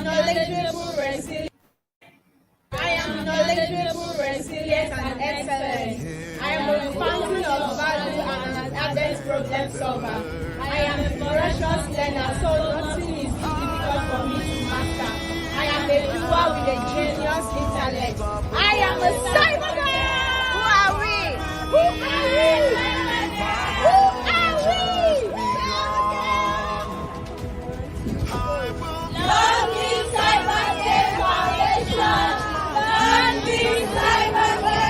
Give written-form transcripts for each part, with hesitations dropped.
knowledgeable, resilient. I am knowledgeable, resilient, and excellent. I am a fountain of value and an ardent problem solver. I am a voracious learner, so nothing is too difficult for me to master. I am a doer with a genius intellect. I am a CyberGirl! Who are we? Who are we? Who are we? Love me, CyberSafe Foundation! Love me, CyberGirl!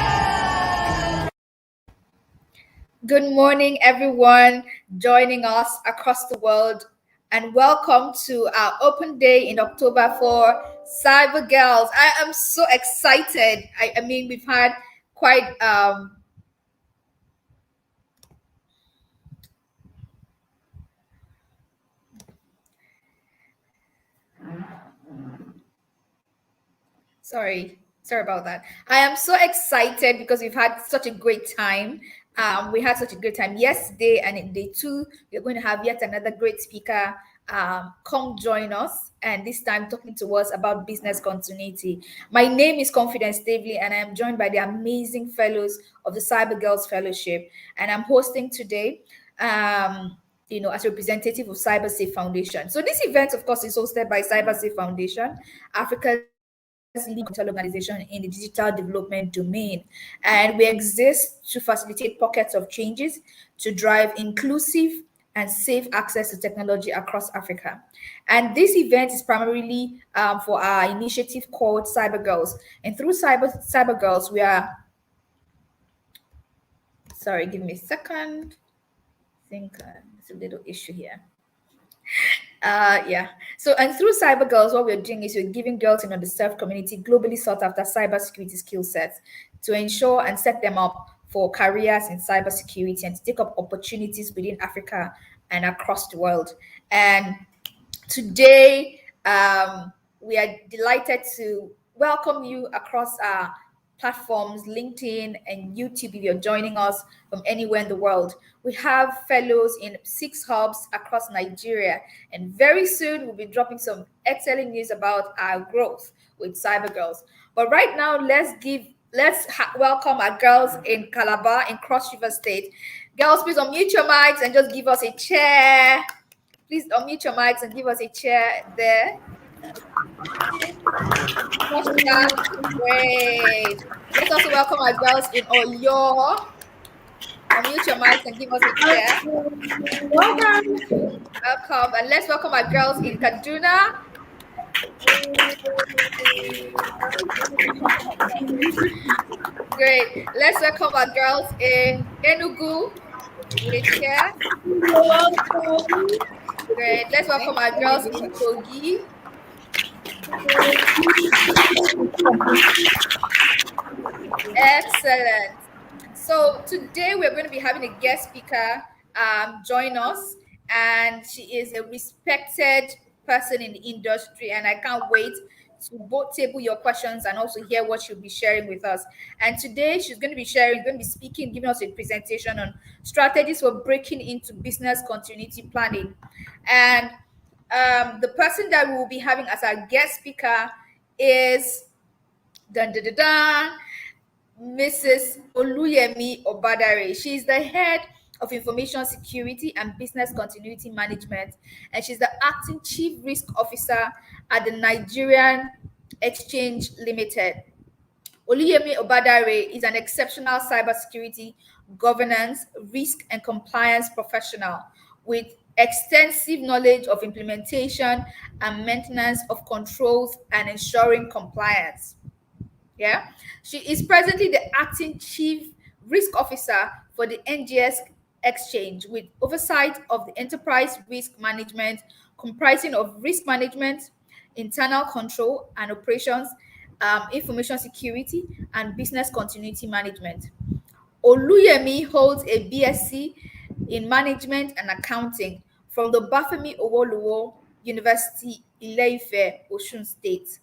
Good morning, everyone joining us across the world, and welcome to our open day in October for CyberGirls. I am so excited. I mean, we've had quite Sorry about that. I am so excited because we've had such a great time. We had such a great time yesterday, and in day 2, we're going to have yet another great speaker come join us, and this time talking to us about business continuity. My name is Confidence Stavely, and I am joined by the amazing fellows of the CyberGirls Fellowship, and I'm hosting today as representative of CyberSafe Foundation. So this event, of course, is hosted by CyberSafe Foundation, Africa's leading organization in the digital development domain, and we exist to facilitate pockets of changes to drive inclusive and safe access to technology across Africa. And this event is primarily for our initiative called CyberGirls, and through CyberGirls we are give me a second. I think there's a little issue here. So, and through CyberGirls, what we're doing is we're giving girls in the underserved community globally sought after cybersecurity skill sets to ensure and set them up for careers in cybersecurity and to take up opportunities within Africa and across the world. And today, we are delighted to welcome you across our platforms, LinkedIn and YouTube, if you're joining us from anywhere in the world. We have fellows in 6 hubs across Nigeria, and very soon we'll be dropping some excellent news about our growth with CyberGirls. But right now, let's welcome our girls in Calabar, in Cross River State. Girls, please unmute your mics and just give us a chair. Please unmute your mics and give us a chair there. Great. Let's also welcome our girls in Oyo. Unmute your mics and give us a chair. Welcome. And let's welcome our girls in Kaduna. Great. Let's welcome our girls in Enugu. With a chair. Great. Let's welcome our girls in Kogi. Excellent. So today we're going to be having a guest speaker join us, and she is a respected person in the industry, and I can't wait to both table your questions and also hear what she'll be sharing with us. And today she's going to be speaking, giving us a presentation on strategies for breaking into business continuity planning. And the person that we will be having as our guest speaker is Mrs. Oluyemi Obadare. She is the head of Information Security and Business Continuity Management, and she's the acting Chief Risk Officer at the Nigerian Exchange Limited. Oluyemi Obadare is an exceptional cybersecurity, governance, risk, and compliance professional with extensive knowledge of implementation and maintenance of controls and ensuring compliance. Yeah, she is presently the acting Chief Risk Officer for the NGX Exchange, with oversight of the enterprise risk management, comprising of risk management, internal control and operations, information security, and business continuity management. Oluyemi holds a BSc in Management and Accounting from the Bafemi Awolowo University, Ile-Ife, Osun State,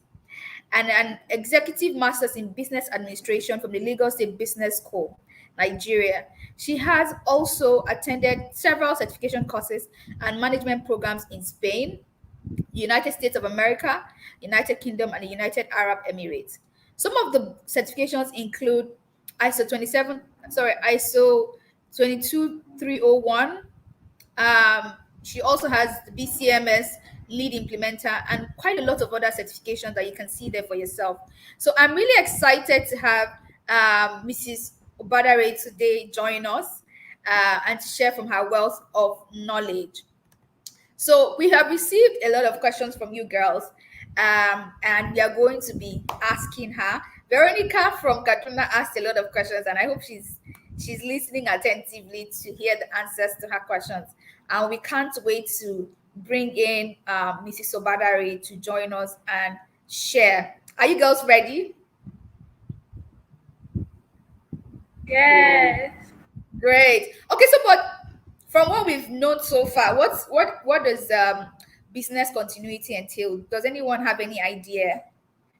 and an Executive Master's in Business Administration from the Lagos State Business School, Nigeria. She has also attended several certification courses and management programs in Spain, United States of America, United Kingdom, and the United Arab Emirates. Some of the certifications include ISO 22301. She also has the BCMS lead implementer and quite a lot of other certifications that you can see there for yourself. So I'm really excited to have Mrs. Obadare today join us and to share from her wealth of knowledge. So we have received a lot of questions from you girls, and we are going to be asking her. Veronica from Katrina asked a lot of questions, and I hope she's listening attentively to hear the answers to her questions. And we can't wait to bring in Mrs. Obadare to join us and share. Are you girls ready? Yes. Great. Okay, so but from what we've known so far, what does business continuity entail? Does anyone have any idea?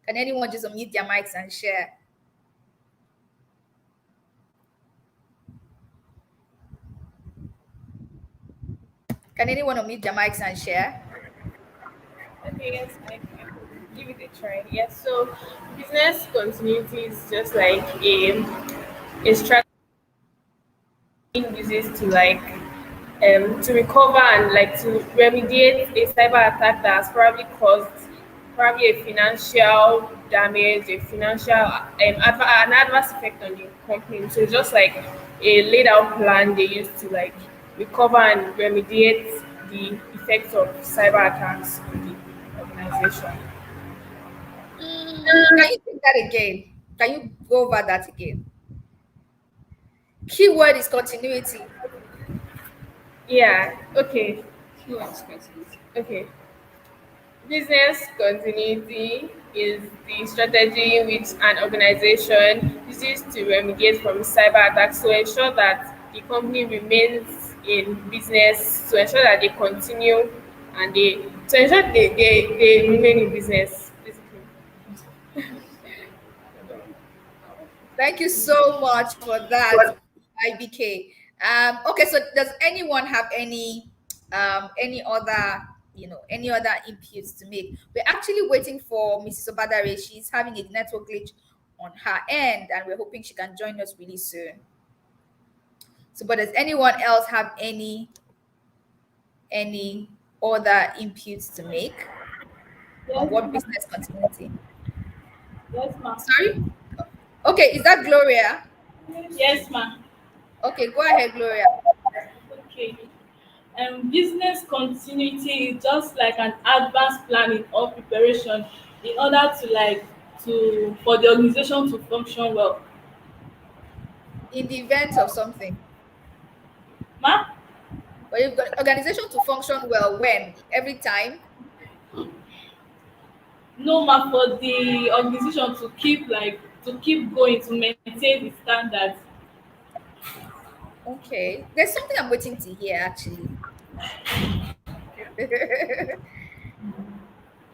Can anyone just unmute their mics and share? Can anyone unmute their mics and share? Okay, yes, I can give it a try. Yes, so business continuity is just like a strategy uses to to recover and like to remediate a cyber attack that has probably caused probably a financial damage, a financial an adverse effect on the company. So it's just like a laid out plan they use to like recover and remediate the effects of cyber attacks on the organization. Can you take that again? Can you go over that again? Keyword is continuity. Yeah. Okay. Okay. Business continuity is the strategy which an organization uses to remediate from cyber attacks to ensure that the company remains in business, to ensure that they continue and to ensure they remain in business, basically. Thank you so much for that, IBK. Okay, so does anyone have any other any other inputs to make? We're actually waiting for Mrs. Obadare. She's having a network glitch on her end, and we're hoping she can join us really soon. So, but does anyone else have any other inputs to make on Yes, what ma'am. business continuity? Yes, ma'am. Sorry. Okay, is that Gloria? Yes, ma'am. Okay, go ahead, Gloria. Okay. Business continuity is just like an advanced planning or preparation in order to for the organization to function well. In the event of something, Ma? but you've got organization to function well when every time. No, ma, for the organization to keep going to maintain the standards. Okay, there's something I'm waiting to hear actually.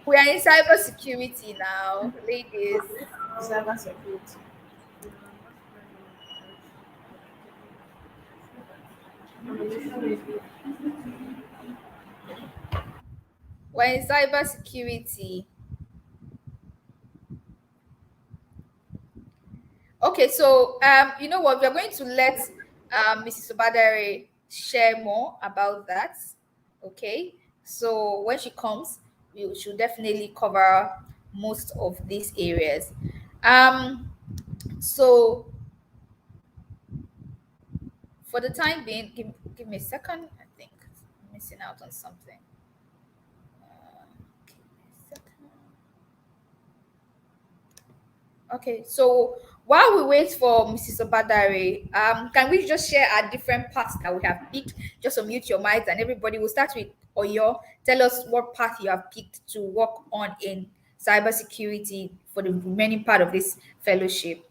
We are in cybersecurity now, ladies. Cyber security. We're in cybersecurity. Okay, so you know what? We're going to let Mrs. Obadare share more about that. Okay, so when she comes, we should definitely cover most of these areas. So for the time being, give me a second. I think I'm missing out on something. Give me a second. Okay, so while we wait for Mrs. Obadare, can we just share our different paths that we have picked? Just unmute your mics and everybody will start with Oyo. Tell us what path you have picked to work on in cybersecurity for the remaining part of this fellowship.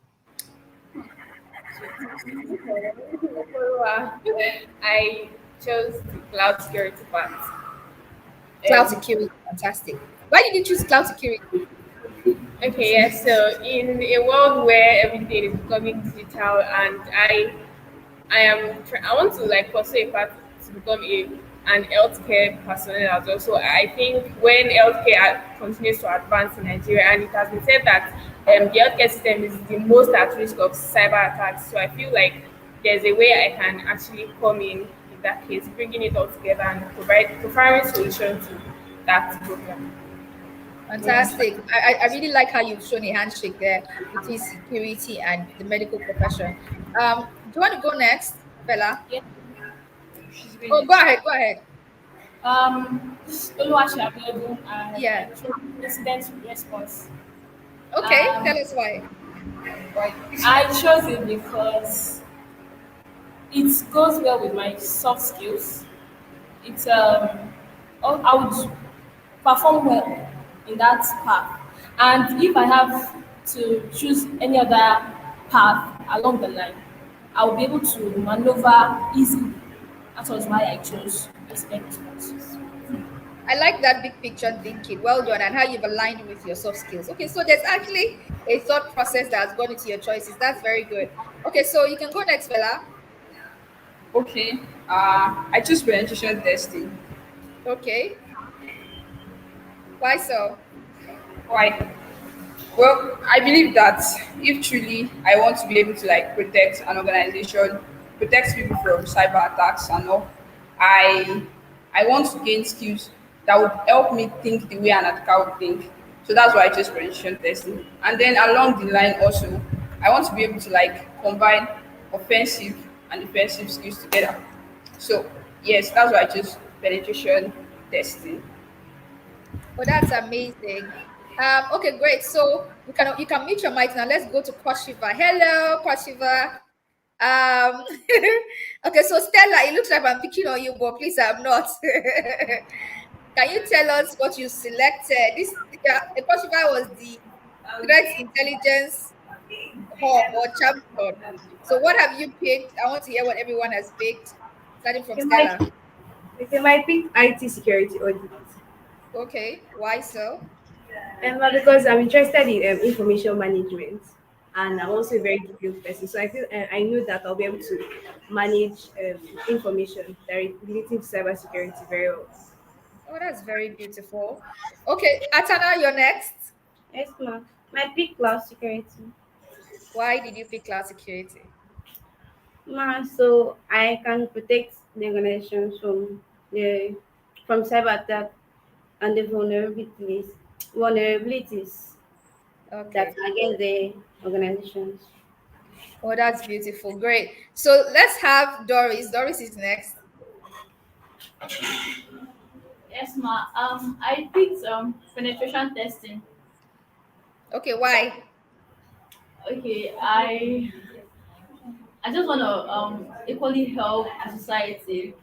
I chose the cloud security part. Cloud Um, security, fantastic. Why did you choose cloud security? okay, yeah. So in a world where everything is becoming digital, and I want to like pursue a path to become and healthcare personnel as well. So I think when continues to advance in Nigeria, and it has been said that the healthcare system is the most at risk of cyber attacks. So I feel like there's a way I can actually come in that case, bringing it all together and providing solution to that problem. Fantastic. I really like how you've shown a handshake there between security and the medical profession. Do you want to go next, Fela? Yeah, she's Oh, been. go ahead. Go ahead. Oluwaseyi Abiodun, Yeah. I chose incident response. Okay. Tell Um, us why. I chose it because it goes well with my soft skills. It's I would perform well in that path, and if I have to choose any other path along the line, I will be able to maneuver easily. That was why I chose incident response. I like that big picture thinking. Well done, and how you've aligned with your soft skills. Okay, so there's actually a thought process that's gone into your choices. That's very good. Okay, so you can go next, Fela. Okay. I choose penetration testing. Okay. Why so? Why? Well, I believe that if truly I want to be able to like protect an organization, protect people from cyber attacks and all, I I want to gain skills that would help me think the way an attacker would think. So that's why I chose penetration testing. And then along the line also, I want to be able to like combine offensive and defensive skills together. So yes, that's why I chose penetration testing. Oh, that's amazing. Okay, great. So you can mute your mic now. Let's go to Koshiva. Hello, Koshiva. Um, okay, so Stella, it looks like I'm picking on you, but please, I'm not. Can you tell us what you selected? This Koshiva was the threat intelligence hub or champion. So what have you picked? I want to hear what everyone has picked, starting from You might, Stella. you might pick IT security audit. Okay, why so? Because I'm interested in information management, and I'm also a very detailed person. So I feel I know that I'll be able to manage information that is relating to cybersecurity very well. Oh, that's very beautiful. Okay, Atana, you're next. Yes, ma'am. My pick cloud security. Why did you pick cloud security? Ma, so I can protect the organization the from cyber attack and the vulnerabilities that Okay. against the organizations. Oh, that's beautiful. Great. So let's have Doris. Doris is next. Yes, ma. I picked penetration testing. Okay, why? Okay, I just want to equally help the society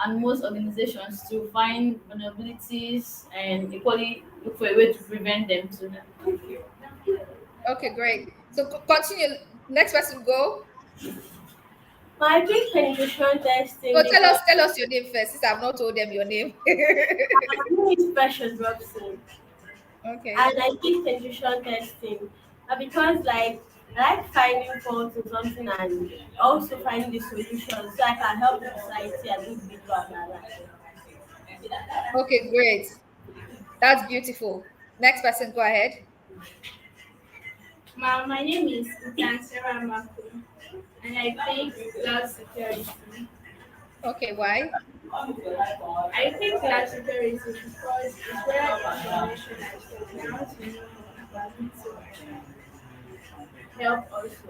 and most organizations to find vulnerabilities and equally look for a way to prevent them too. Okay, great. So continue. Next person go. I pick penetration testing Oh, tell us because tell us your name first, since I've not told them your name. my name is Precious Robson, Okay. and I pick penetration testing because I like finding faults in something and also finding the solution so I can help the society and individual and my life. Okay, great. That's beautiful. Next person, go ahead. My name is Utansera Mako, and I pick cloud security. Okay, why? I pick cloud security because it's where information is stored. I want to know more about it so I can help also.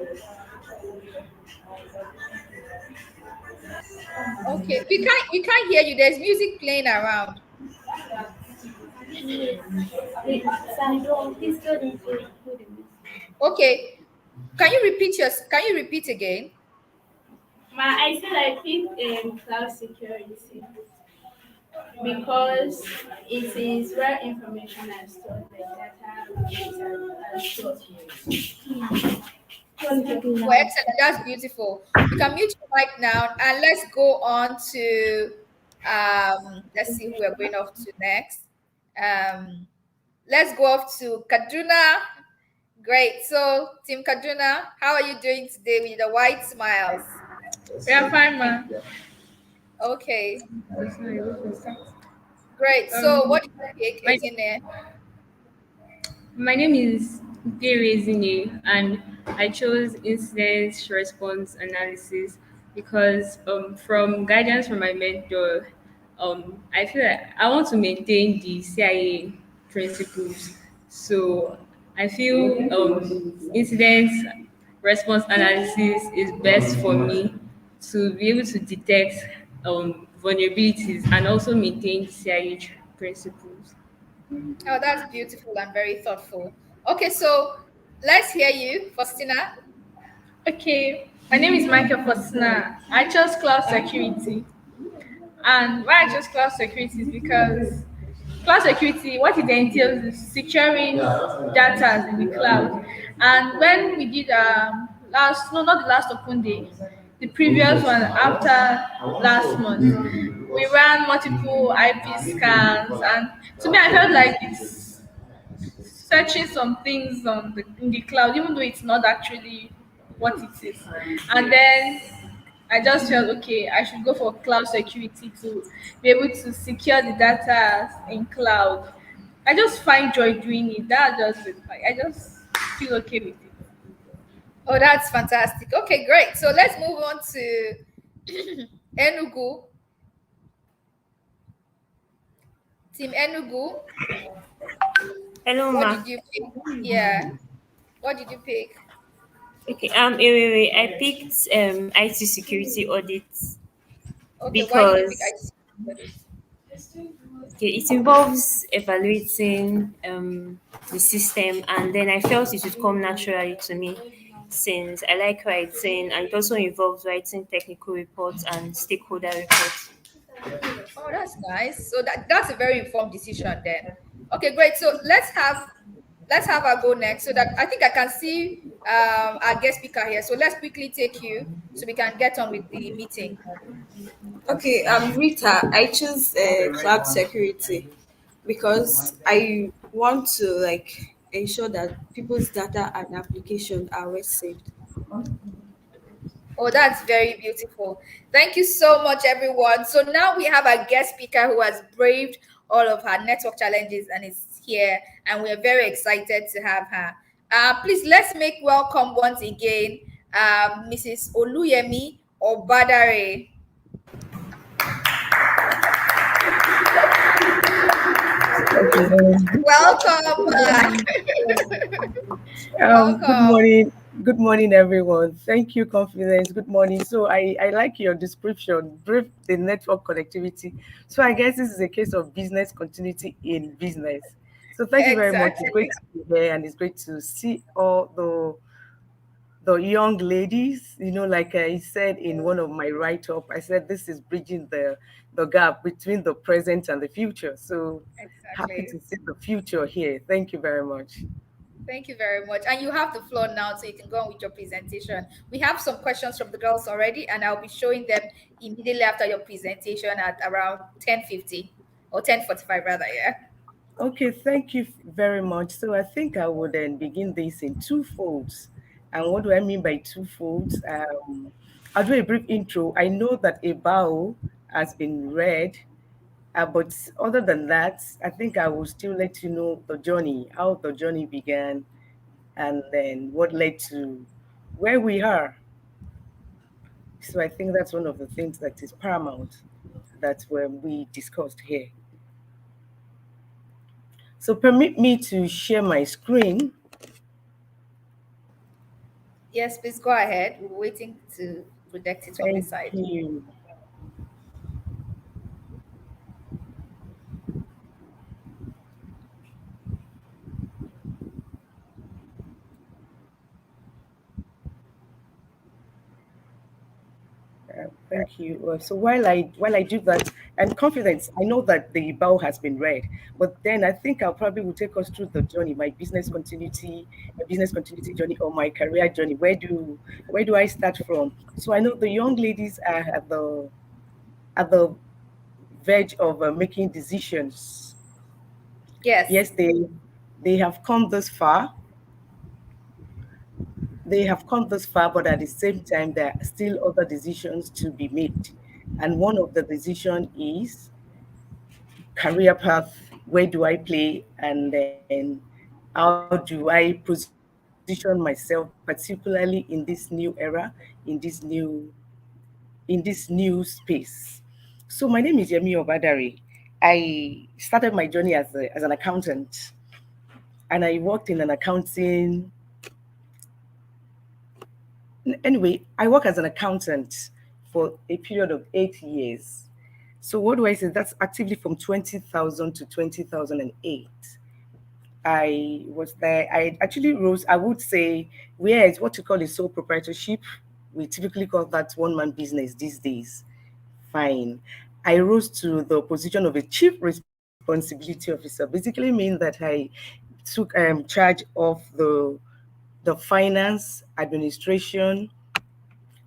Okay. We can't hear you. There's music playing around. Sandro, please go into the Okay. Can you repeat again? I said I picked cloud security because it is where information is stored, like data, are stored. Oh, excellent. That's beautiful. You can mute your mic now, and let's go on to let's see who we're going off to next. Um let's go off to Kaduna. Great. So Team Kaduna, how are you doing today with the white smiles? We are fine, ma. Okay, That's not able to start. great. So Um, what did you pick, my Ezine? my name is Derezine, and I chose incident response analysis because from guidance from my mentor, I feel like I want to maintain the CIA principles. So I feel incident response analysis is best for me to be able to detect vulnerabilities and also maintain CIA principles. Oh, that's beautiful and very thoughtful. Okay, so let's hear you, Faustina. Okay, my name is Michael Faustina. I chose cloud security. And why I chose cloud security is because cloud security, what it entails is securing data in the cloud. And when we did last, no, not the last open day, the previous one after last month, we ran multiple IP scans, and to me, I felt like it's searching some things on in the cloud, even though it's not actually what it is. And then I just felt okay, I should go for cloud security to be able to secure the data in cloud. I just find joy doing it. That just like I just feel okay with it. Oh, that's fantastic. Okay, great. So let's move on to Enugu. Team Enugu, Hello, what ma. did you pick? Yeah, what did you pick? Okay, wait. I picked IT security audits Okay, why did you pick because IT? okay, it involves evaluating the system, and then I felt it would come naturally to me since I like writing, and it also involves writing technical reports and stakeholder reports. Oh, that's nice. So that's a very informed decision then. Okay, great. So let's have our go next so that I think I can see our guest speaker here. So let's quickly take you so we can get on with the meeting. Okay, I'm Rita. I choose cloud security because I want to ensure that people's data and application are well saved. Oh, that's very beautiful. Thank you so much, everyone. So now we have a guest speaker who has braved all of her network challenges and is here, and we're very excited to have her. Please let's make welcome once again, Mrs. Oluyemi Obadare. Welcome. Good Welcome. morning. Good morning, everyone. Thank you, Confidence. Good morning. So I like your description, brief the network connectivity. So I guess this is a case of business continuity in business. So thank you very much. It's great Exactly. to be here and it's great to see all the young ladies. Like I said in one of my write-up, I said this is bridging the gap between the present and the future. So happy Exactly. to see the future here. Thank you very much. Thank you very much. And you have the floor now so you can go on with your presentation. We have some questions from the girls already, and I'll be showing them immediately after your presentation at around 10:50 or 10:45 rather, yeah. Okay, thank you very much. So I think I would then begin this in two folds. And what do I mean by two folds? I'll do a brief intro. I know that a bow has been read, but other than that, I think I will still let you know the journey, how the journey began, and then what led to where we are. So I think that's one of the things that is paramount that when we discussed here. So permit me to share my screen. Yes, please go ahead. We're waiting to protect it from the Thank side. you. Thank you. So while I do that, I'm confident. I know that the bow has been read, but then I think I'll probably will take us through the journey, my business continuity journey, or my career journey. Where do I start from? So I know the young ladies are at the verge of making decisions. Yes. Yes, they have come this far. They have come this far, but at the same time, there are still other decisions to be made. And one of the decision is career path. Where do I play? And then how do I position myself, particularly in this new era, in this new space. So my name is Yemi Obadare. I started my journey as an accountant, and I worked in an accounting. Anyway, I work as an accountant for a period of 8 years. So what do I say? That's actively from 20,000 to 2008. I was there. I actually rose, I would say, where it's what you call a sole proprietorship. We typically call that one man business these days. Fine. I rose to the position of a chief responsibility officer. Basically, means that I took charge of the finance, administration,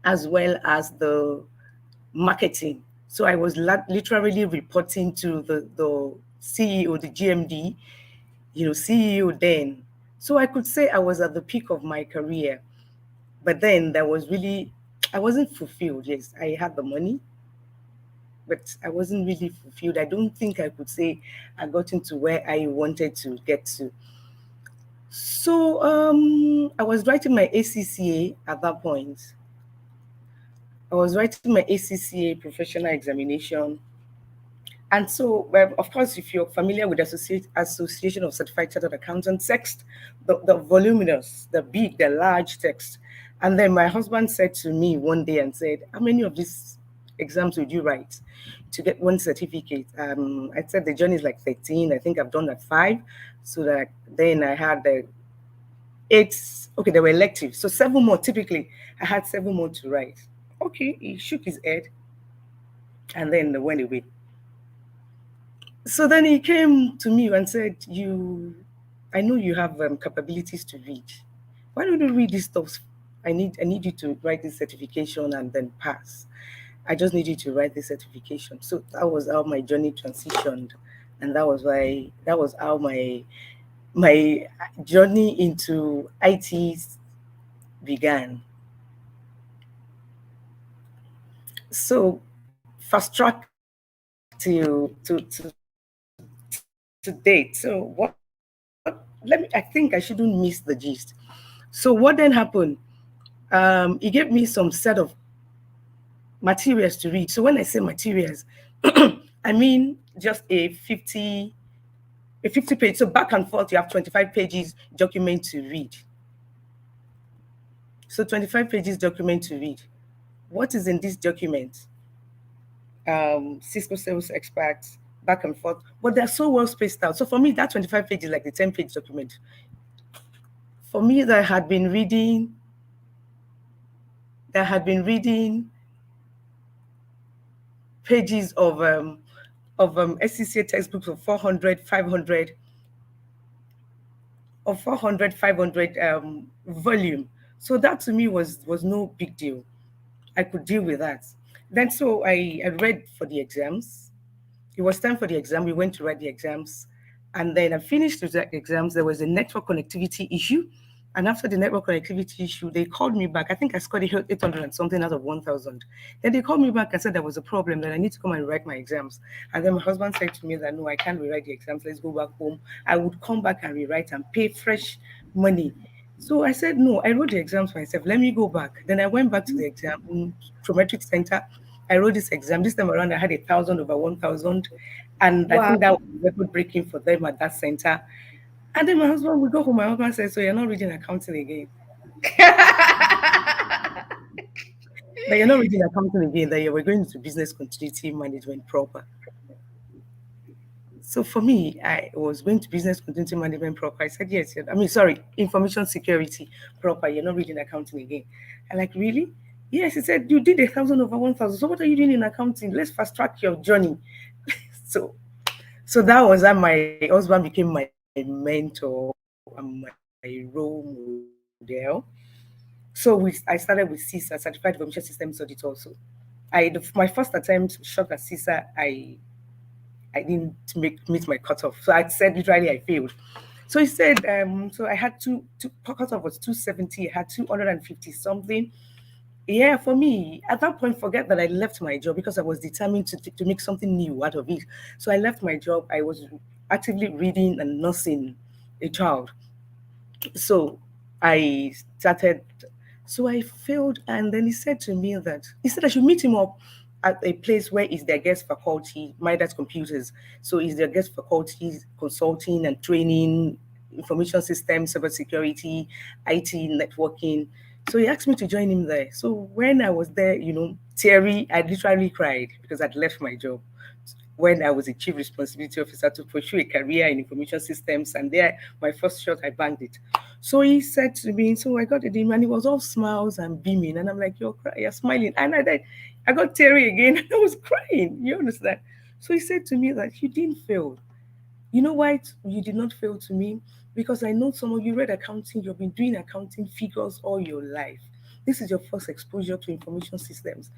as well as the marketing. So I was literally reporting to the CEO, the GMD, CEO then. So I could say I was at the peak of my career. But then there was really, I wasn't fulfilled. Yes, I had the money, but I wasn't really fulfilled. I don't think I could say I got into where I wanted to get to. So I was writing my ACCA at that point. I was writing my ACCA professional examination. And so, well, of course, if you're familiar with Association of Certified Chartered Accountants text, the voluminous, the big, the large text. And then my husband said to me one day and said, "How many of these exams would you write to get one certificate?" I said the journey is like 13. I think I've done that 5. So that then I had the 8. Okay, they were elective. So 7 more. Typically, I had 7 more to write. Okay, he shook his head and then went away. So then he came to me and said, I know you have capabilities to read. Why don't you read this stuff? I need you to write this certification and then pass. I just need you to write this certification." So that was how my journey transitioned, and that was how my journey into IT began. So fast track to date. So I think I shouldn't miss the gist. So what then happened? He gave me some set of materials to read. So when I say materials, I mean just a 50 page. So back and forth, you have 25 pages document to read. So 25 pages document to read. What is in this document? Cisco sales experts, back and forth, but they're so well spaced out. So for me, that 25 pages like the 10-page document. For me, that had been reading pages of SCCA textbooks of 400, 500, or 400, 500 volume. So that to me was no big deal. I could deal with that. Then so I read for the exams. It was time for the exam. We went to write the exams. And then I finished with the exams. There was a network connectivity issue. And after the network connectivity issue, they called me back. I think I scored 800 and something out of 1,000. Then they called me back and said there was a problem, that I need to come and rewrite my exams. And then my husband said to me that, "No, I can't rewrite the exams. Let's go back home." I would come back and rewrite and pay fresh money. So I said, "No, I wrote the exams myself. Let me go back." Then I went back to the exam prometric center. I wrote this exam. This time around, I had 1,000 over 1,000. And I Wow. think that was record breaking for them at that center. And then my husband would go home. My husband said, "So you're not reading accounting again? That you're not reading accounting again, that you were going into business continuity management proper." So for me, I was going to business continuity management proper. I said, "Yes, I mean, sorry, information security proper. You're not reading accounting again." I'm like, "Really?" "Yes." He said, "You did 1,000 over 1,000. So what are you doing in accounting? Let's fast track your journey." So so that was how my husband became my mentor and my role model. So I started with CISA, Certified Information Systems Audit also. My first attempt shot at CISA, I didn't meet my cutoff. So I said literally I failed. So he said, so I had two cutoff was 270, I had 250 something. yeah, for me, at that point, forget that I left my job because I was determined to make something new out of it. So I left my job. I was actively reading and nursing a child. So I started, so I failed. And then he said to me that he said I should meet him up at a place where is their guest faculty, my dad's computers. So is their guest faculty consulting and training, information systems, cybersecurity, IT, networking. So he asked me to join him there. So when I was there, Terry, I literally cried because I'd left my job when I was a chief responsibility officer to pursue a career in information systems. And there, my first shot, I banged it. So he said to me, so I got it in, and he was all smiles and beaming. And I'm like, you're smiling. And I got teary again, and I was crying. You understand? So he said to me that you didn't fail. You know why you did not fail to me? Because I know some of you read accounting, you've been doing accounting figures all your life. This is your first exposure to information systems.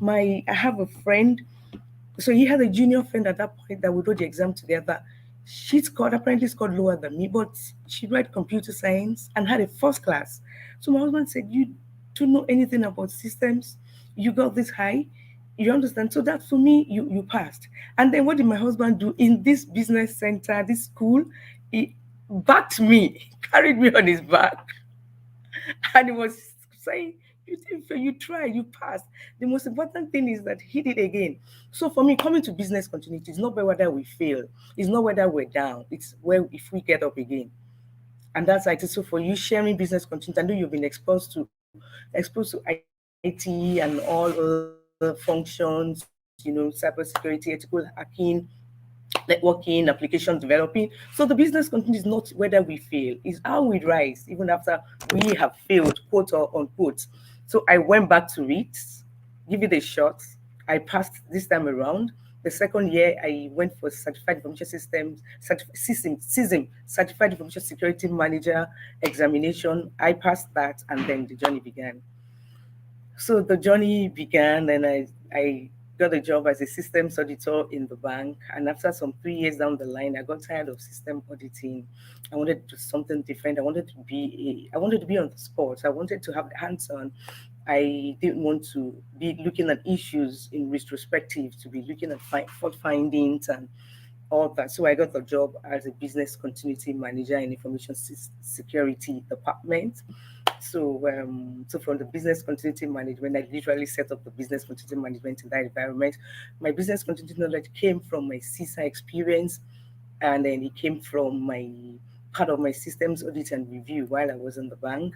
I have a friend, so he had a junior friend at that point that we wrote the exam together. She apparently scored lower than me, but she read computer science and had a first class. So my husband said, you don't know anything about systems. You got this high. You understand? So that for me, you passed. And then what did my husband do in this business center, this school? He backed me, carried me on his back, and he was saying, you didn't fail, you tried, you passed. The most important thing is that he did again. So for me, coming to business continuity is not by whether we fail, it's not whether we're down, it's where if we get up again. And that's it. So for you sharing business continuity, I know you've been exposed to IT and all other functions, cybersecurity, ethical hacking, networking, application developing. So the business continuity is not whether we fail, it's how we rise, even after we have failed, quote or unquote. So I went back to it, give it a shot. I passed this time around. The second year, I went for Certified Information Systems, Certified Information Security Manager examination. I passed that, and then the journey began. So the journey began, and I got a job as a systems auditor in the bank. And after some 3 years down the line, I got tired of system auditing. I wanted to do something different. I wanted to be on the spot. I wanted to have the hands-on. I didn't want to be looking at issues in retrospective, to be looking at fault findings and all that. So I got the job as a business continuity manager in information security department. So from the business continuity management, I literally set up the business continuity management in that environment. My business continuity knowledge came from my CISA experience, and then it came from my part of my systems audit and review while I was in the bank.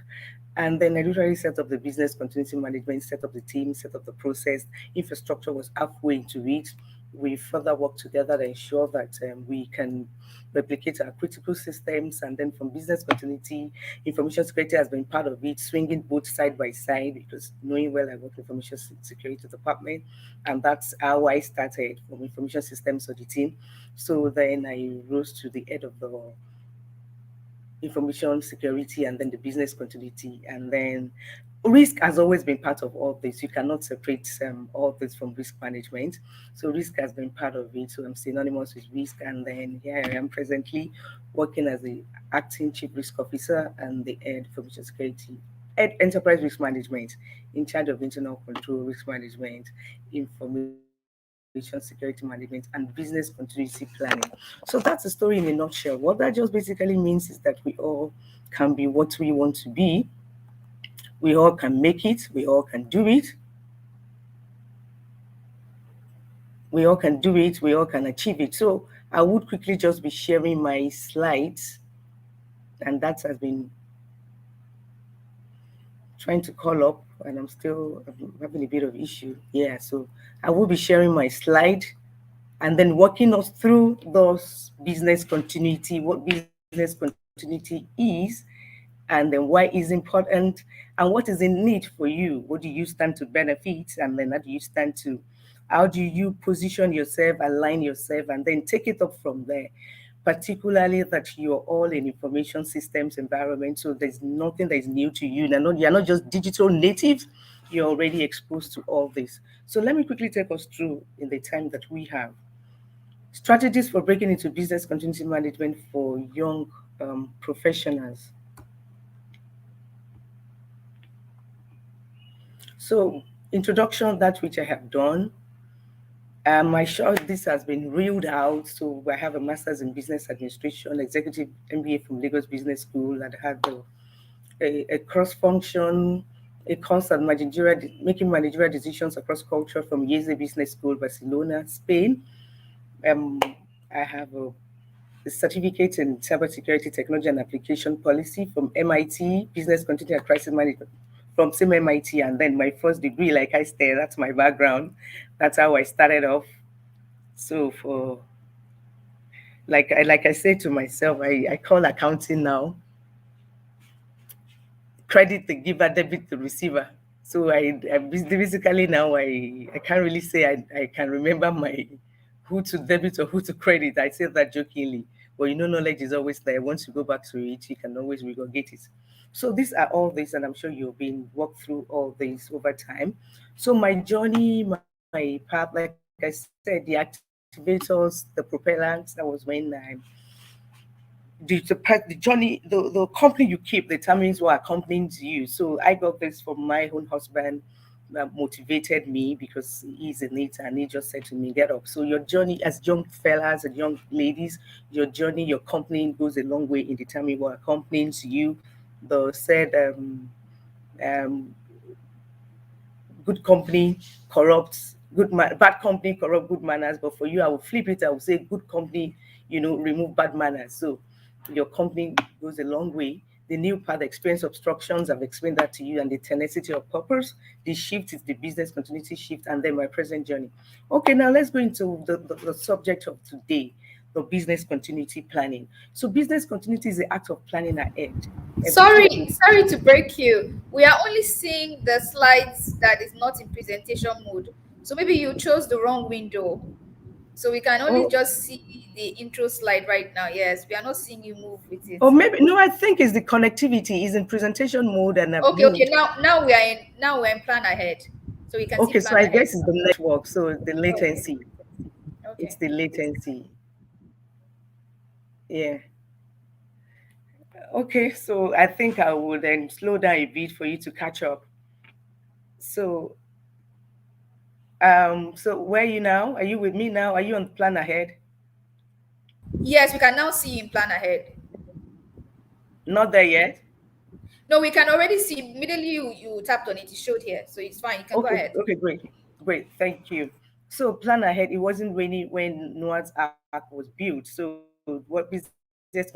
And then I literally set up the business continuity management, set up the team, set up the process. Infrastructure was halfway into it. We further work together to ensure that we can replicate our critical systems. And then from business continuity, information security has been part of it, swinging both side by side because knowing well I work in information security department. And that's how I started from information systems auditing. So then I rose to the head of the information security and then the business continuity. And then risk has always been part of all this. You cannot separate all this from risk management. So risk has been part of it. So I'm synonymous with risk. And then here I am presently working as the acting chief risk officer and the head information security, head enterprise risk management, in charge of internal control, risk management, information security management, and business continuity planning. So that's the story in a nutshell. What that just basically means is that we all can be what we want to be. We all can make it. We all can do it. We all can do it. We all can achieve it. So I would quickly just be sharing my slides, and that has been trying to call up, and I'm still having a bit of issue. Yeah, so I will be sharing my slide and then walking us through those business continuity, what business continuity is, and then why is important, and what is in need for you. What do you stand to benefit, and then how do you position yourself, align yourself, and then take it up from there. Particularly that you're all in information systems environment, so there's nothing that is new to you. You're not just digital natives, you're already exposed to all this. So let me quickly take us through in the time that we have. Strategies for breaking into business continuity management for young professionals. So, introduction, that which I have done. I sure this has been reeled out. So I have a master's in business administration, executive MBA from Lagos Business School, and I had a cross-function, a course at making managerial decisions across culture from Yese Business School, Barcelona, Spain. Um, I have a certificate in cybersecurity technology and application policy from MIT, business continuity and crisis management from same MIT, and then my first degree, like I said, that's my background. That's how I started off. So for like I say to myself, I call accounting now credit the giver, debit the receiver. So basically now I can't really say I can remember my who to debit or who to credit. I say that jokingly, but knowledge is always there. Once you go back to it, you can always regurgitate it. So these are all these, and I'm sure you've been walked through all these over time. So my journey, my path, like I said, the activators, the propellants, that was when the journey, the company you keep determines what accompanies you. So I got this from my own husband, motivated me because he's in it, and he just said to me, get up. So your journey as young fellas and young ladies, your journey, your company goes a long way in determining what accompanies you. The said um, good company corrupts bad company corrupt good manners. But for you, I will flip it. I will say good company, remove bad manners. So your company goes a long way. The new path, experience obstructions, I've explained that to you, and the tenacity of purpose. The shift is the business continuity shift, and then my present journey. Okay, now let's go into the subject of today, the business continuity planning. So business continuity is the act of planning ahead. Everything Sorry, sorry to break you. We are only seeing the slides that is not in presentation mode. So maybe you chose the wrong window. So we can only oh, just see the intro slide right now. Yes, we are not seeing you move with it. or maybe no, I think it's the connectivity is in presentation mode, and I've Okay, okay. moved. Now we're in plan ahead. So we can see Okay, so plan I ahead. guess it's the network, so the Okay. latency. It's Okay. the latency. Yeah. Okay, so I think I will then slow down a bit for you to catch up. So, so where are you now? Are you with me now? Are you on the plan ahead? Yes, we can now see you in plan ahead. Not there yet. No, we can already see immediately you tapped on it. It showed here. So it's fine. You can go Okay, ahead. okay, great, great, thank you. So plan ahead. It wasn't raining when Noah's Ark was built. So what business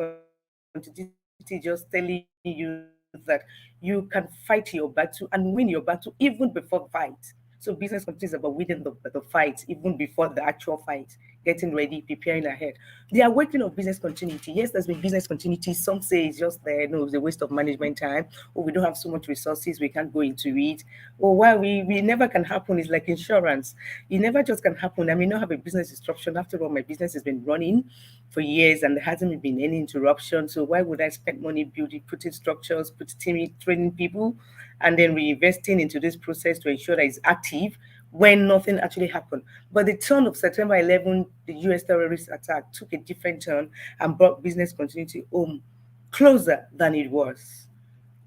continuity is just telling you that you can fight your battle and win your battle even before the fight. So business continuity is about winning the fight even before the actual fight, getting ready, preparing ahead. The awakening of business continuity. Yes, there's been business continuity. Some say it's just there, no, it's a waste of management time, or we don't have so much resources, we can't go into it. Or why we never can happen is like insurance. It never just can happen. I may not have a business disruption. After all, my business has been running for years and there hasn't been any interruption. So why would I spend money building, putting structures, training people, and then reinvesting into this process to ensure that it's active when nothing actually happened? But the turn of September 11, the US terrorist attack took a different turn and brought business continuity home closer than it was.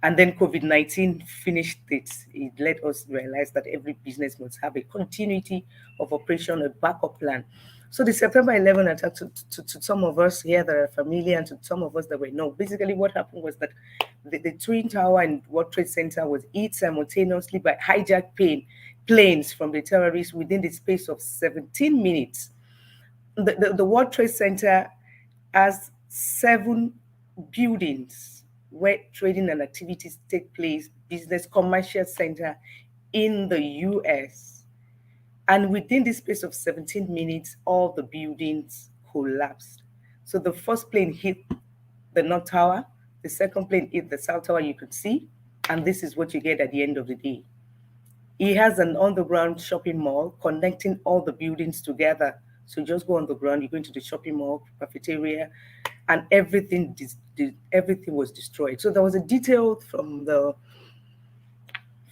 And then COVID-19 finished it. It let us realize that every business must have a continuity of operation, a backup plan. So the September 11 attack, to some of us here that are familiar and to some of us that were no, basically what happened was that the Twin Tower and World Trade Center was hit simultaneously by hijacked planes from the terrorists within the space of 17 minutes. The World Trade Center has 7 buildings where trading and activities take place, business, commercial center in the US. And within the space of 17 minutes, all the buildings collapsed. So the first plane hit the North Tower, the second plane hit the South Tower, you could see, and this is what you get at the end of the day. He has an underground shopping mall connecting all the buildings together. So just go on the ground, you go into the shopping mall, cafeteria, and everything was destroyed. So there was a detail from the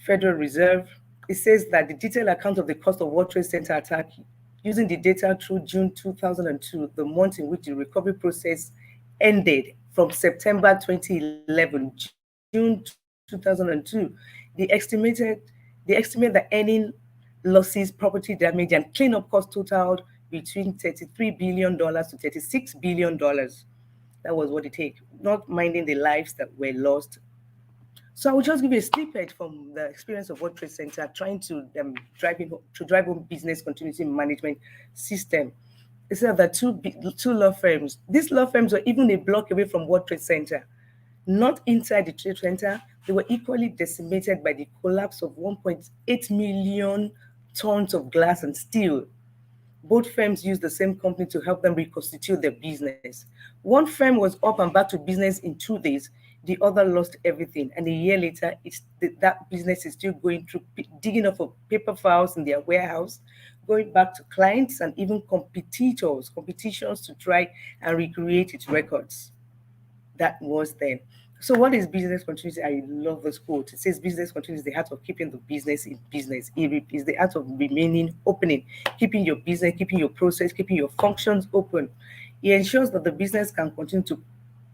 Federal Reserve. It says that the detailed account of the cost of World Trade Center attack using the data through June 2002, the month in which the recovery process ended from September 2011, June 2002, the They estimate that any losses, property damage, and cleanup costs totaled between $33 billion to $36 billion. That was what it takes, not minding the lives that were lost. So I will just give you a snippet from the experience of World Trade Center trying to drive home business continuity management system. It's that two law firms. These law firms were even a block away from World Trade Center, not inside the Trade Center. They were equally decimated by the collapse of 1.8 million tons of glass and steel. Both firms used the same company to help them reconstitute their business. One firm was up and back to business in 2 days. The other lost everything. And a year later, that business is still going through digging up of paper files in their warehouse, going back to clients and even competitions to try and recreate its records. That was then. So what is business continuity? I love this quote. It says business continuity is the art of keeping the business in business. It is the art of remaining opening, keeping your business, keeping your process, keeping your functions open. It ensures that the business can continue to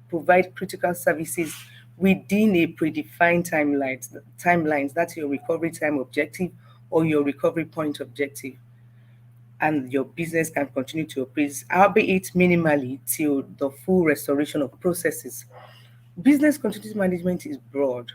provide critical services within a predefined timelines. That's your recovery time objective or your recovery point objective. And your business can continue to operate, albeit minimally, till the full restoration of processes. Business continuity management is broad.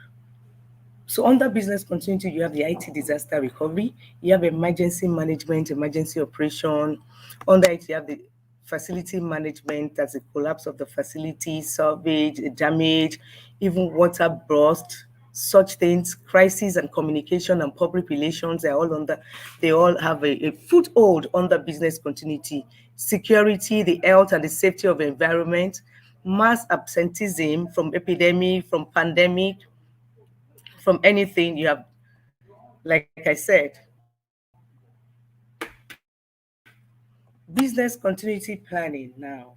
So under business continuity, you have the IT disaster recovery, you have emergency management, emergency operation. Under it, you have the facility management, that's the collapse of the facility, salvage, damage, even water burst, such things, crisis and communication and public relations, they all have a foothold under business continuity. Security, the health and the safety of the environment, mass absenteeism from epidemic, from pandemic, from anything you have, like I said, business continuity planning now.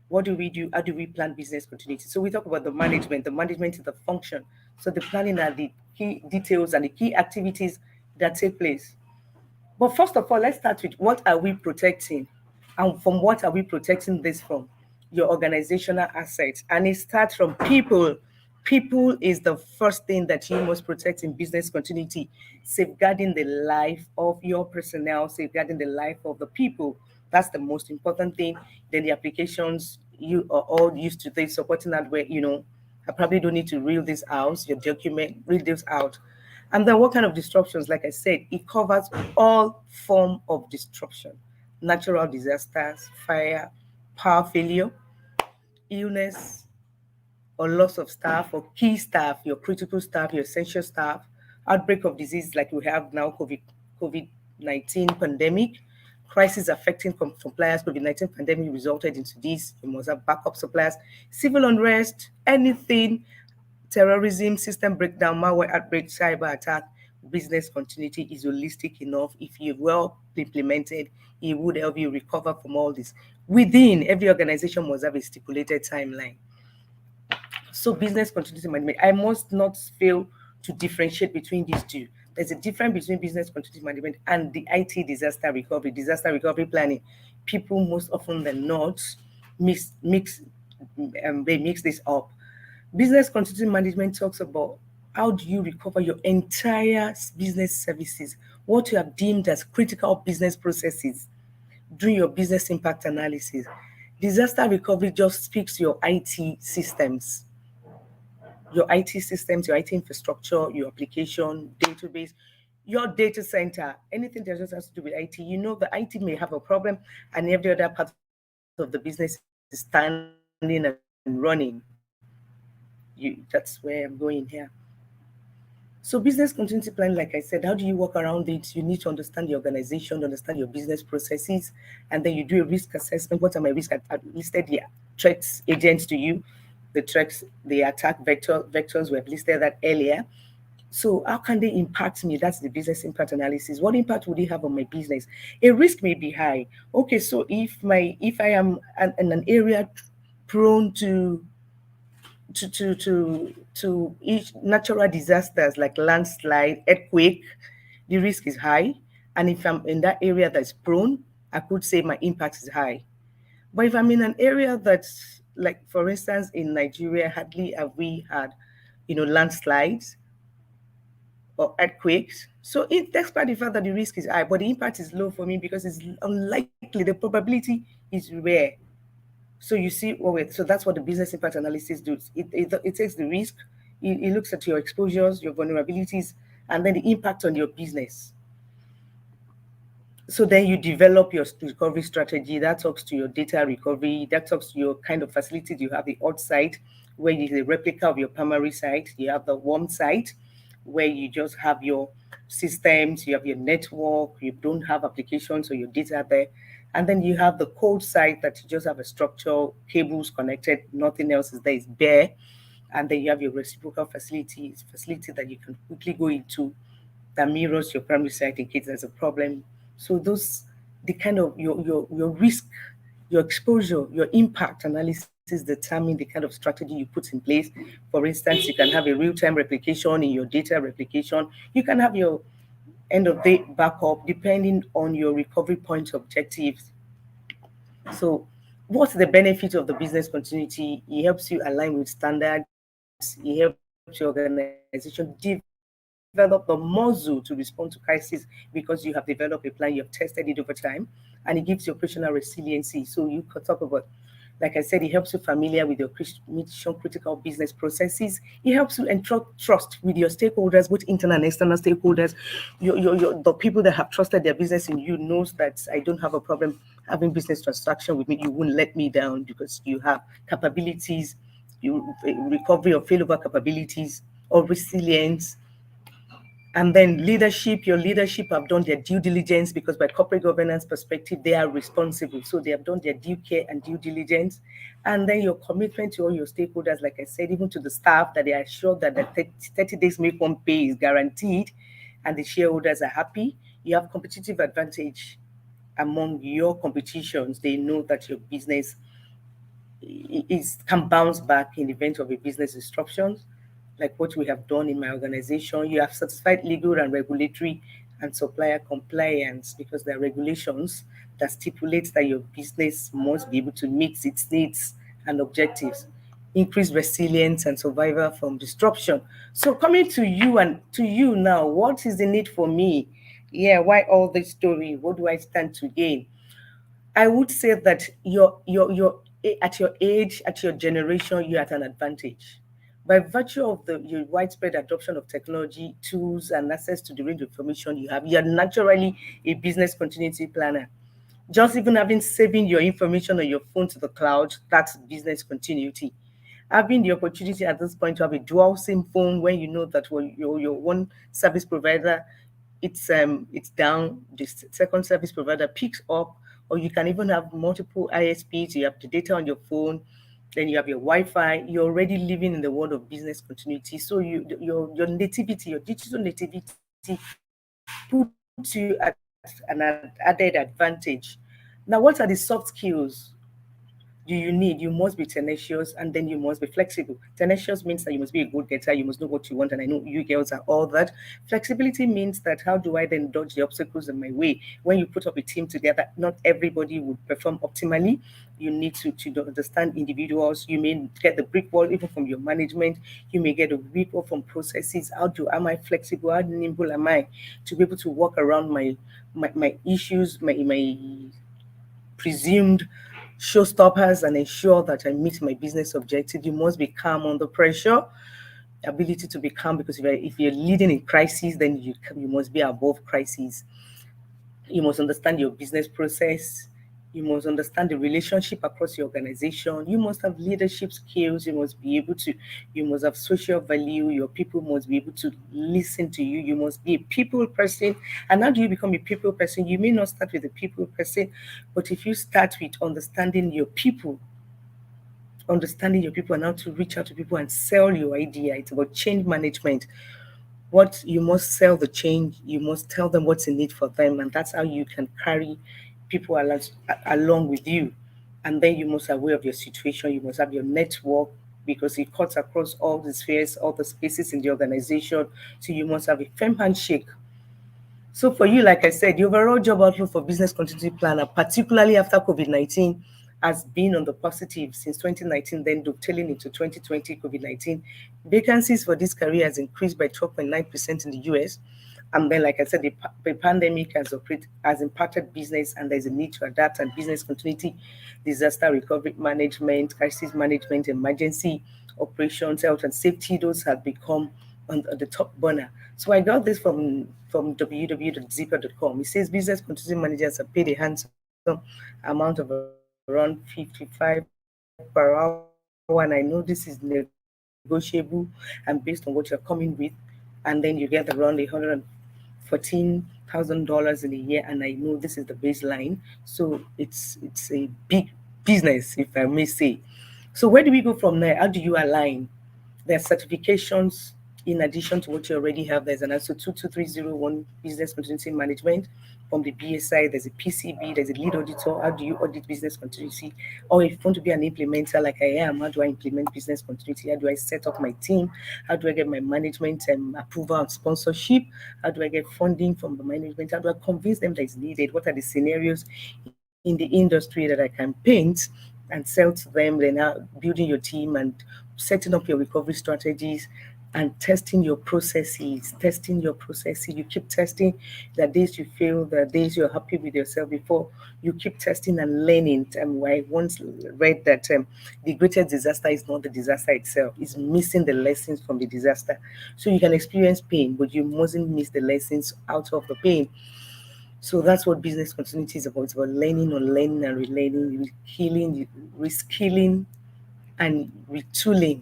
What do we do? How do we plan business continuity? So we talk about the management. The management is the function. So the planning are the key details and the key activities that take place. But first of all, let's start with what are we protecting? And from what are we protecting this from? Your organizational assets. And it starts from people. People is the first thing that you must protect in business continuity, safeguarding the life of your personnel, safeguarding the life of the people. That's the most important thing. Then the applications, you are all used to this supporting hardware, I probably don't need to read this out, your document, read this out. And then what kind of disruptions? Like I said, it covers all form of disruption: natural disasters, fire, power failure, illness, or loss of staff or key staff, your critical staff, your essential staff, outbreak of disease like we have now, COVID-19 pandemic, crisis affecting suppliers. COVID-19 pandemic resulted into this. You must have backup suppliers, civil unrest, anything, terrorism, system breakdown, malware outbreak, cyber attack. Business continuity is holistic enough. If you well implemented, it would help you recover from all this. Within every organization must have a stipulated timeline. So business continuity management, I must not fail to differentiate between these two. There's a difference between business continuity management and the IT disaster recovery planning. People most often than not they mix this up. Business continuity management talks about how do you recover your entire business services, what you have deemed as critical business processes during your business impact analysis. Disaster recovery just speaks to your IT systems, your IT infrastructure, your application, database, your data center, anything that just has to do with IT. You know, the IT may have a problem and every other part of the business is standing and running. That's where I'm going here. So business continuity planning, like I said, how do you work around it? You need to understand the organization, understand your business processes, and then you do a risk assessment. What are my risks? I listed the threats agents to you, the threats, the attack vectors. We have listed that earlier. So how can they impact me? That's the business impact analysis. What impact would it have on my business? A risk may be high. Okay, so if I am in an area prone to each natural disasters like landslide, earthquake, the risk is high. And if I'm in that area that's prone, I could say my impact is high. But if I'm in an area that's like, for instance, in Nigeria, hardly have we had, landslides or earthquakes. So despite the fact that the risk is high, but the impact is low for me because it's unlikely, the probability is rare. So you see, oh wait, so that's what the business impact analysis does. It takes the risk, it looks at your exposures, your vulnerabilities, and then the impact on your business. So then you develop your recovery strategy that talks to your data recovery, that talks to your kind of facilities. You have the hot site where you a replica of your primary site. You have the warm site where you just have your systems, you have your network, you don't have applications or your data there. And then you have the cold site that you just have a structure, cables connected, nothing else is there, it's bare. And then you have your reciprocal facility that you can quickly go into that mirrors your primary site in case there's a problem. So those the kind of your risk, your exposure, your impact analysis determine the kind of strategy you put in place. For instance, you can have a real-time replication in your data replication. You can have your end of day backup depending on your recovery point objectives. So what's the benefit of the business continuity? It helps you align with standards, it helps your organization develop the muscle to respond to crisis because you have developed a plan, you have tested it over time, and it gives you operational resiliency. So you could talk about, like I said, it helps you familiar with your mission critical business processes. It helps you trust with your stakeholders, both internal and external stakeholders. The people that have trusted their business in you knows that I don't have a problem having business transaction with me. You won't let me down because you have capabilities, you recovery or failover capabilities or resilience. And then leadership, your leadership have done their due diligence because by corporate governance perspective, they are responsible. So they have done their due care and due diligence. And then your commitment to all your stakeholders, like I said, even to the staff, that they are sure that the 30 days make one pay is guaranteed and the shareholders are happy. You have competitive advantage among your competitions. They know that your business can bounce back in the event of a business disruption, like what we have done in my organization. You have certified legal and regulatory and supplier compliance because there are regulations that stipulate that your business must be able to meet its needs and objectives, increase resilience and survival from disruption. So coming to you now, what is the need for me? Yeah, why all this story? What do I stand to gain? I would say that your at your age, at your generation, you're at an advantage. By virtue of the your widespread adoption of technology, tools, and access to the range of information you have, you're naturally a business continuity planner. Just even having saving your information on your phone to the cloud, that's business continuity. Having the opportunity at this point to have a dual SIM phone when you know that when your one service provider it's down, the second service provider picks up, or you can even have multiple ISPs. You have the data on your phone, then you have your Wi-Fi. You're already living in the world of business continuity. So your nativity, your digital nativity, puts you at an added advantage. Now, what are the soft skills you need? You must be tenacious and then you must be flexible. Tenacious means that you must be a good getter, you must know what you want, and I know you girls are all that. Flexibility means that how do I then dodge the obstacles in my way? When you put up a team together, not everybody would perform optimally. You need to understand individuals. You may get the brick wall even from your management. You may get a brick wall from processes. Am I flexible? How nimble am I to be able to work around my issues, my presumed showstoppers and ensure that I meet my business objective? You must be calm under pressure. Ability to be calm because if you're leading in crisis, then you must be above crisis. You must understand your business process. You must understand the relationship across your organization. You must have leadership skills. You must have social value. Your people must be able to listen to you. You must be a people person. And how do you become a people person? You may not start with a people person, but if you start with understanding your people and how to reach out to people and sell your idea, it's about change management. What you must sell the change, you must tell them what's in it for them, and that's how you can carry people along with you. And then you must be aware of your situation, you must have your network because it cuts across all the spheres, all the spaces in the organization. So you must have a firm handshake. So for you, like I said, the overall job outlook for business continuity planner, particularly after COVID-19, has been on the positive since 2019, then dovetailing into 2020 COVID-19. Vacancies for this career has increased by 12.9% in the US. And then, like I said, the pandemic has impacted business, and there's a need to adapt, and business continuity, disaster recovery management, crisis management, emergency operations, health and safety, those have become on the top burner. So I got this from www.zipper.com. It says business continuity managers are paid a handsome amount of around 55 per hour, and I know this is negotiable and based on what you're coming with, and then you get around $114,000 in a year, and I know this is the baseline. So it's a big business, if I may say. So where do we go from there? How do you align? There are certifications in addition to what you already have. There's an ISO 22301 business continuity management from the BSI. There's a PCB. There's a lead auditor. How do you audit business continuity? Or if you want to be an implementer like I am, how do I implement business continuity? How do I set up my team? How do I get my management approval and sponsorship? How do I get funding from the management? How do I convince them that it's needed? What are the scenarios in the industry that I can paint and sell to them? Then building your team and setting up your recovery strategies and testing your processes, testing your processes. You keep testing. The days you fail, the days you're happy with yourself before you keep testing and learning. I once read that the greatest disaster is not the disaster itself, it's missing the lessons from the disaster. So you can experience pain, but you mustn't miss the lessons out of the pain. So that's what business continuity is about. It's about learning, unlearning, and relearning, reskilling, and retooling.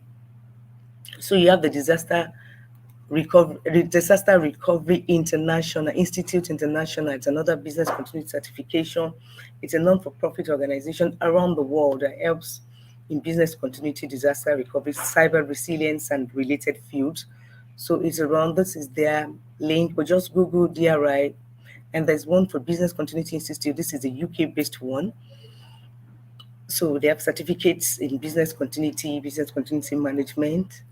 So you have the Disaster Recovery International Institute International. It's another business continuity certification. It's a non-for-profit organization around the world that helps in business continuity, disaster recovery, cyber resilience, and related fields. So it's around. This is their link, but just Google DRI. And there's one for Business Continuity Institute. This is a UK-based one. So they have certificates in business continuity management.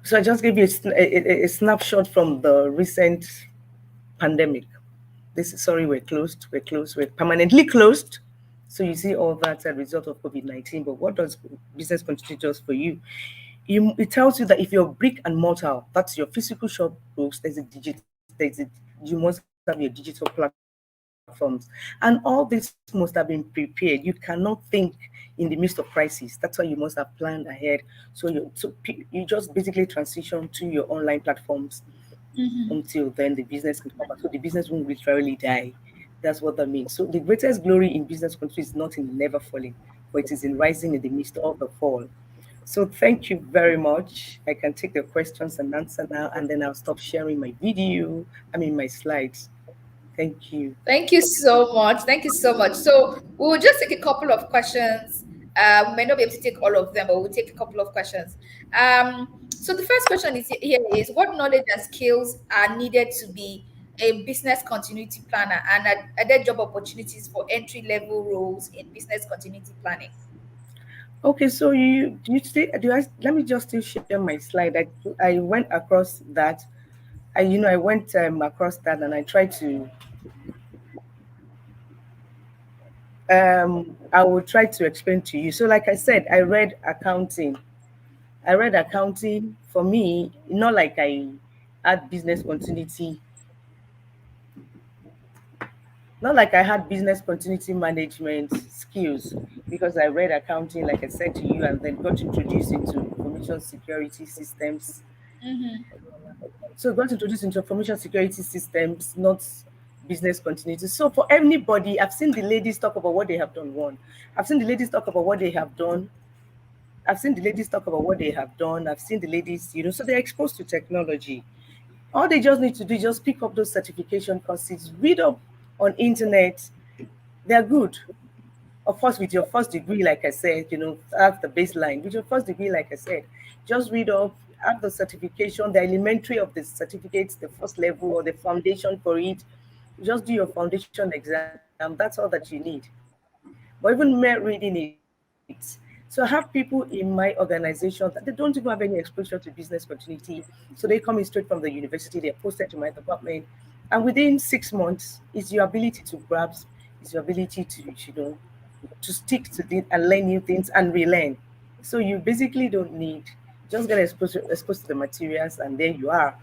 So I just gave you a snapshot from the recent pandemic. We're closed. We're permanently closed. So you see all that as a result of COVID-19. But what does business continuity do for you? It tells you that if you're brick and mortar, that's your physical shop books, you must have your digital platforms. And all this must have been prepared. You cannot think in the midst of crisis. That's why you must have planned ahead. You just basically transition to your online platforms until then the business can come back. So the business won't literally die. That's what that means. So the greatest glory in business country is not in never falling, but it is in rising in the midst of the fall. So thank you very much. I can take the questions and answer now, and then I'll stop sharing my my slides. Thank you. Thank you so much. Thank you so much. So we will just take a couple of questions. We may not be able to take all of them, but we'll take a couple of questions. So the first question is what knowledge and skills are needed to be a business continuity planner, and are there job opportunities for entry level roles in business continuity planning? Okay, so let me just still share my slide. I went across that. I went across that, and I tried to I will try to explain to you. So, like I said, I read accounting. For me, not like I had business continuity, not like I had business continuity management skills, because I read accounting, like I said to you, and then got introduced into information security systems. So, got introduced into information security systems, not business continuity. So, for anybody, I've seen the ladies talk about what they have done. I've seen the ladies talk about what they have done. I've seen the ladies talk about what they have done. I've seen the ladies, so they're exposed to technology. All they just need to do is just pick up those certification courses, read up on internet. They're good. Of course, with your first degree, like I said, have the baseline. With your first degree, like I said, just read up, have the certification, the elementary of the certificates, the first level or the foundation for it. Just do your foundation exam. That's all that you need. But even mere reading it. So I have people in my organization that they don't even have any exposure to business continuity. So they come in straight from the university, they're posted to my department. And within 6 months, it's your ability to grasp, it's your ability to, to stick to it and learn new things and relearn. So you basically don't need, just get exposed to the materials and there you are.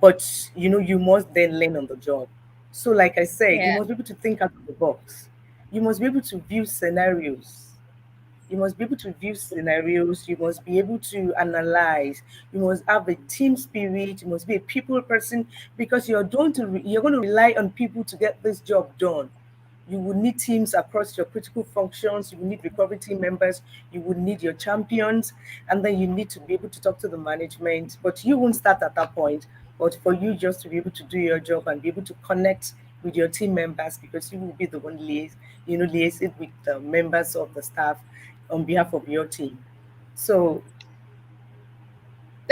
But you must then learn on the job. So like I said, you Yeah. must be able to think out of the box. You must be able to view scenarios. You must be able to view scenarios. You must be able to analyze. You must have a team spirit. You must be a people person because you're going to rely on people to get this job done. You will need teams across your critical functions. You will need recovery team members. You will need your champions, and then you need to be able to talk to the management. But you won't start at that point. But for you just to be able to do your job and be able to connect with your team members, because you will be the one liaising with the members of the staff on behalf of your team. So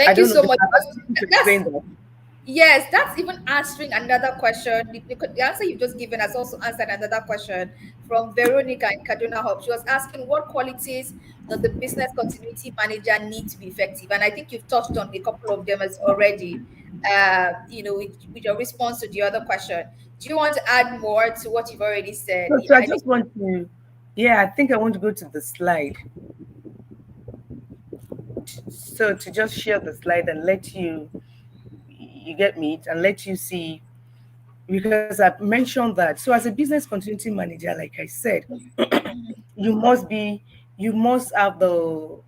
I Thank you don't know so if much. I'm able to That's explain that. Yes, that's even answering another question. The answer you've just given has also answered another question from Veronica in Kaduna Hub. She was asking what qualities does the business continuity manager need to be effective? And I think you've touched on a couple of them as already, with your response to the other question. Do you want to add more to what you've already said? So I I think, just want to, yeah, I think I want to go to the slide. So to just share the slide and let you get me, and let you see, because I've mentioned that. So as a business continuity manager, like I said, you must be, you must have the,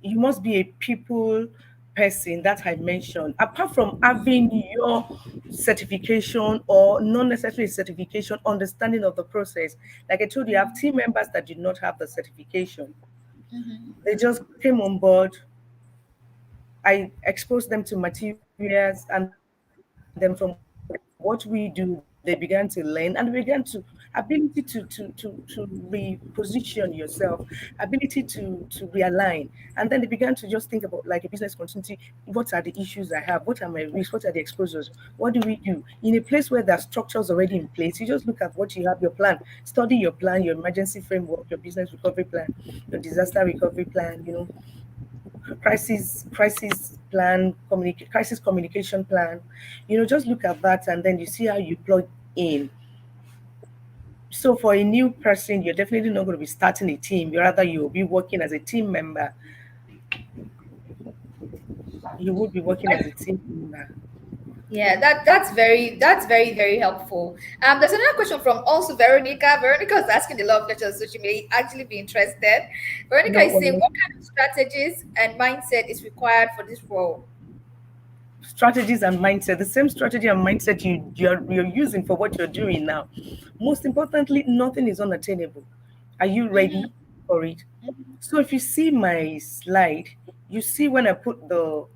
you must be a people person that I mentioned. Apart from having your certification or not necessarily certification, understanding of the process. Like I told you, I have team members that did not have the certification. They just came on board. I exposed them to materials, and then from what we do, they began to learn, and they began to ability to reposition yourself, ability to realign, and then they began to just think about like a business continuity. What are the issues I have? What are my risks? What are the exposures? What do we do in a place where there are structures already in place? You just look at what you have, your plan, study your plan, your emergency framework, your business recovery plan, your disaster recovery plan, crisis plan, crisis communication plan. Just look at that and then you see how you plug in. So for a new person, you're definitely not going to be starting a team. You rather you'll be working as a team member. You would be working as a team member. yeah, that's very very helpful. There's another question from also Veronica. Veronica is asking a lot of questions, so she may actually be interested. Veronica No is saying, worries. what kind of strategies and mindset is required for this role? Strategies and mindset, the same strategy and mindset you're using for what you're doing now. Most importantly, nothing is unattainable. Are you ready for it? So if you see my slide, you see when I put the,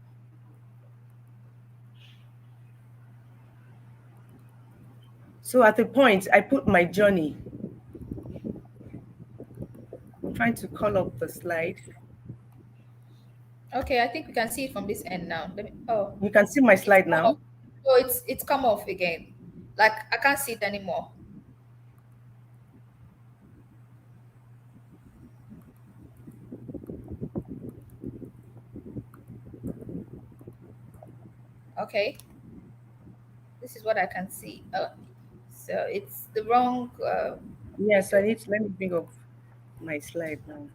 so at the point I put my journey. I'm trying to call up the slide. Okay, I think we can see it from this end now. Oh, You can see my it's slide come off. now. Oh, it's come off again. Like I can't see it anymore. Okay, this is what I can see. So it's the wrong Yes, window. let me bring up my slide now.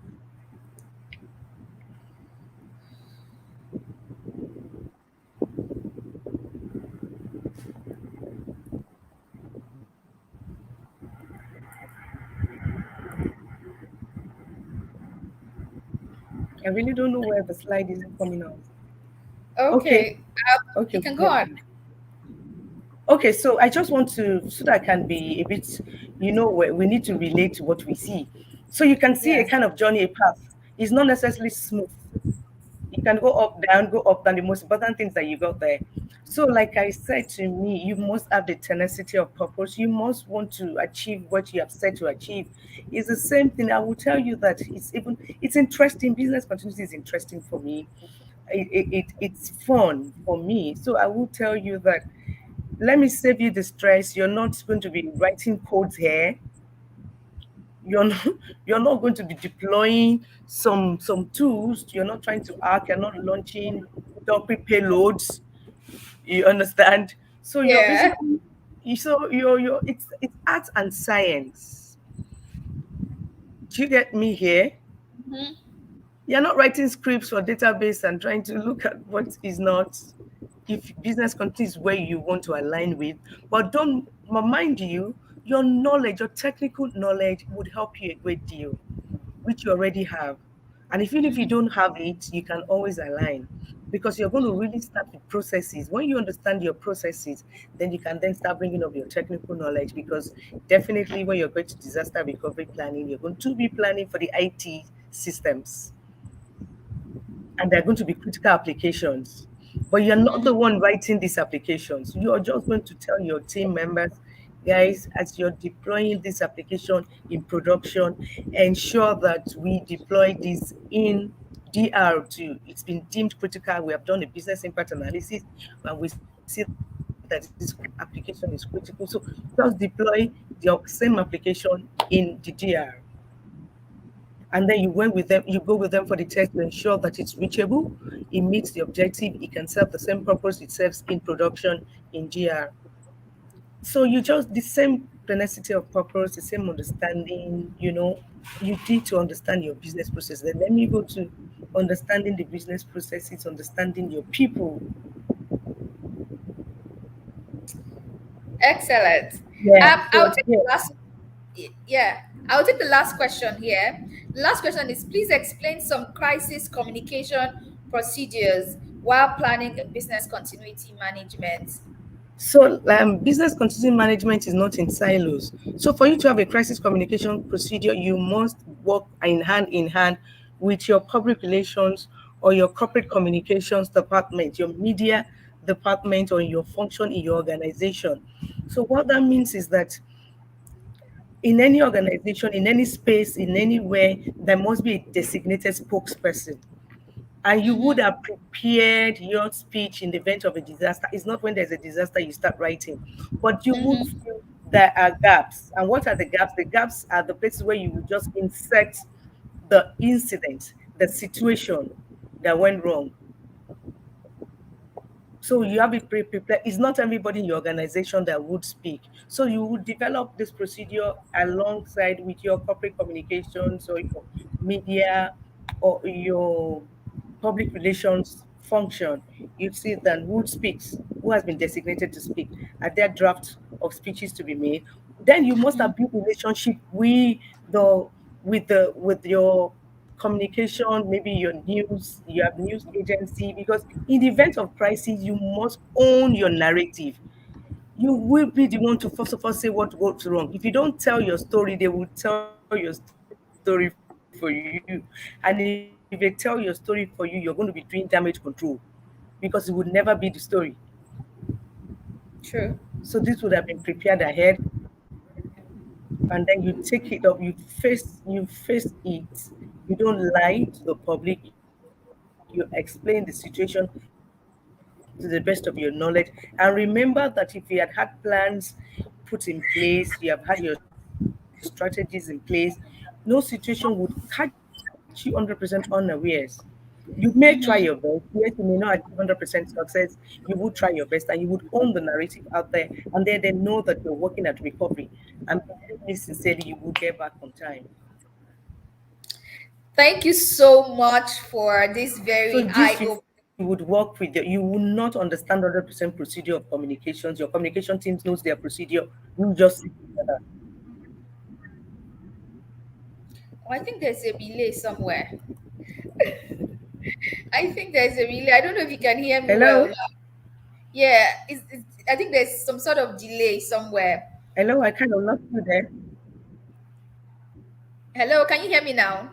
I really don't know where the slide isn't coming out. Okay, Okay, okay, you can go yeah. on. Okay, so I just want to, so that I can be a bit, we need to relate to what we see. So you can see a Yeah. kind of journey, a path. It's not necessarily smooth. You can go up, down, go up, down. The most important things that you got there. So, like I said, to me, you must have the tenacity of purpose. You must want to achieve what you have set to achieve. It's the same thing. I will tell you that it's interesting. Business continuity is interesting for me. It's fun for me. So I will tell you that, let me save you the stress. You're not going to be writing codes here. You're not, you're not going to be deploying some tools. You're not trying to hack. You're not launching dummy payloads. You understand? So you're Yeah. basically, so you're it's art and science. Do you get me here? Mhm. You're not writing scripts for database and trying to look at what is not. If business content is where you want to align with, but don't mind you, your knowledge, your technical knowledge would help you a great deal, which you already have. And even if you don't have it, you can always align because you're going to really start with processes. When you understand your processes, then you can then start bringing up your technical knowledge because definitely when you're going to disaster recovery planning, you're going to be planning for the IT systems and they're going to be critical applications. But you're not the one writing these applications. You are just going to tell your team members, guys, as you're deploying this application in production, ensure that we deploy this in DR2. It's been deemed critical. We have done a business impact analysis and we see that this application is critical. So just deploy your same application in the DR, and then you go with them for the test to ensure that it's reachable, it meets the objective, it can serve the same purpose it serves in production in GR. So you just the same tenacity of purpose, the same understanding, you need to understand your business process. Then let me go to understanding the business processes, understanding your people. Excellent. Yeah. I'll So take yeah. the last. Yeah, I'll take the last question here. The last question is: please explain some crisis communication procedures while planning a business continuity management. So, business continuity management is not in silos. So, for you to have a crisis communication procedure, you must work in hand with your public relations or your corporate communications department, your media department, or your function in your organization. So, what that means is that in any organization, in any space, in anywhere, there must be a designated spokesperson, and you would have prepared your speech in the event of a disaster. It's not when there's a disaster you start writing, but you would feel there are gaps. And what are the gaps? The gaps are the places where you would just insert the incident, the situation that went wrong. So you have it prepared. It's not everybody in your organization that would speak. So you would develop this procedure alongside with your corporate communications or your media or your public relations function. You see then who speaks, who has been designated to speak, are there drafts of speeches to be made. Then you must have built relationship the with your communication, maybe your news, you have news agency, because in the event of crisis, you must own your narrative. You will be the one to first of all say what goes wrong. If you don't tell your story, they will tell your story for you. And if they tell your story for you, you're going to be doing damage control because it would never be the story. True. So this would have been prepared ahead, and then you take it up, you face it. You don't lie to the public, you explain the situation to the best of your knowledge. And remember that if you had had plans put in place, you have had your strategies in place, no situation would catch you 100% unawares. You may try your best. Yes, you may not achieve 100% success. You would try your best and you would own the narrative out there. And then they know that you're working at recovery. And believe me, sincerely, you will get back on time. Thank you so much for this So very this eye you opening. would work with. You will not understand 100% procedure of communications. Your communication teams knows their procedure. You just sit together. I think there's a relay somewhere. I think there's a relay. I don't know if you can hear me well Hello, now. Yeah, I think there's some sort of delay somewhere. hello. I kind of lost you there. Hello, can you hear me now?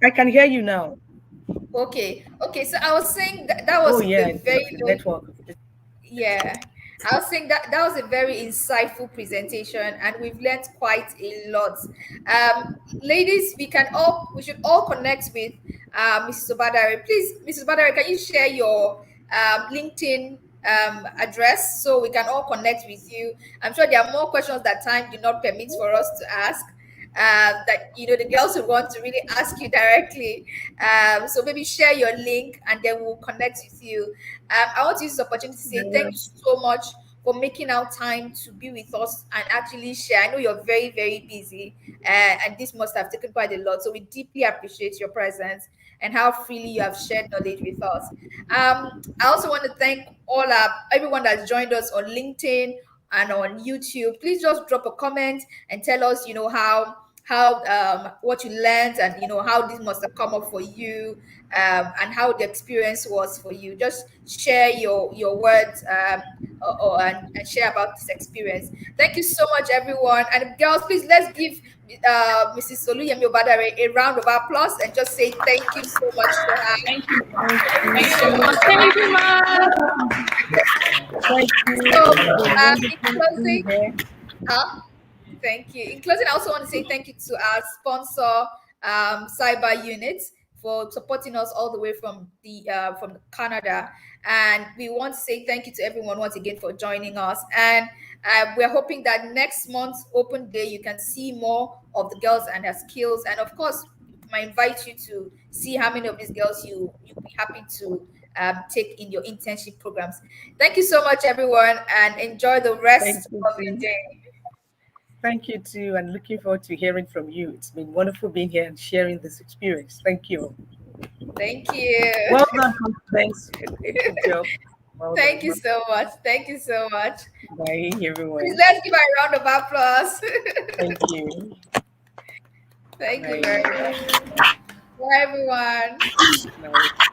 I can hear you now. Okay. So I was saying that Oh was yeah, a it's very the network. yeah. I was saying that was a very insightful presentation, and we've learned quite a lot. Ladies, we should all connect with Mrs. Obadare. Please, Mrs. Obadare, can you share your LinkedIn address so we can all connect with you? I'm sure there are more questions that time do not permit for us to ask. That the girls who want to really ask you directly. So maybe share your link and then we'll connect with you. I want to use this opportunity to say thank you so much for making out time to be with us and actually share. I know you're very, very busy, and this must have taken quite a lot. So we deeply appreciate your presence and how freely you have shared knowledge with us. I also want to thank everyone that's joined us on LinkedIn and on YouTube. Please just drop a comment and tell us, how what you learned, and how this must have come up for you, and how the experience was for you. Just share your words, and share about this experience. Thank you so much, everyone. And girls, please, let's give Mrs. Oluyemi Obadare a round of applause and just say thank you so much to her. Thank you. Thank Thank you so you. much. Thank you, ma'am. Thank you. So, It's been in wonderful being closing, here. thank you. In closing, I also want to say thank you to our sponsor, Cyber Units, for supporting us all the way from Canada. And we want to say thank you to everyone once again for joining us. And we're hoping that next month's open day, you can see more of the girls and their skills. And of course, I invite you to see how many of these girls you'll be happy to take in your internship programs. Thank you so much, everyone, and enjoy the Thank rest you, of your too. day. Thank you too, and looking forward to hearing from you. It's been wonderful being here and sharing this experience. Thank you. Thank you. Well done, thanks. A good job. Well Thank you done. so much. Thank you so much. Bye, Please, everyone. let's give her a round of applause. Thank you. Thank you Bye. very much. Bye, everyone. Bye.